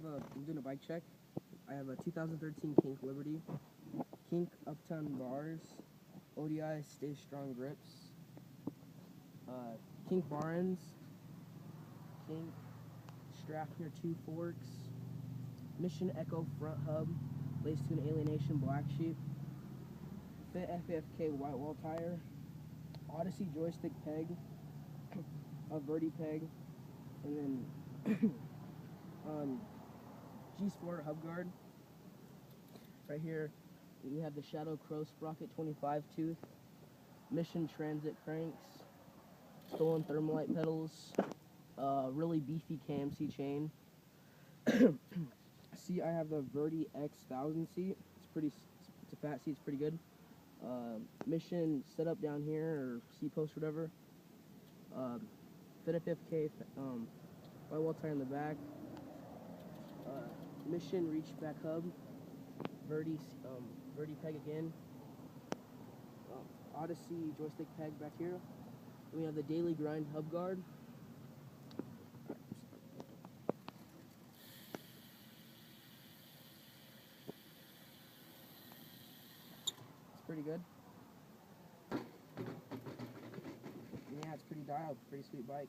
I'm doing a bike check. I have a 2013 Kink Liberty, Kink Uptown Bars, ODI Stay Strong grips, Kink Barons, Kink Strathner 2 forks, Mission Echo front hub, Lacetoon Alienation Black Sheep, Fit FFK white wall tire, Odyssey joystick peg, a Verdi peg, and then G Sport hub guard. Right here we have the Shadow Crow Sprocket 25 tooth, Mission Transit cranks, stolen thermalite pedals, really beefy KMC chain. See, I have the Verdi X 1000 seat. It's a fat seat. It's pretty good. Mission setup down here, or seat post, whatever. Fit FFK white wall tire in the back. Mission reach back hub. Verdi peg again. Odyssey joystick peg back here. Then we have the Daily Grind hub guard. It's pretty good. Yeah, it's pretty dialed. Pretty sweet bike.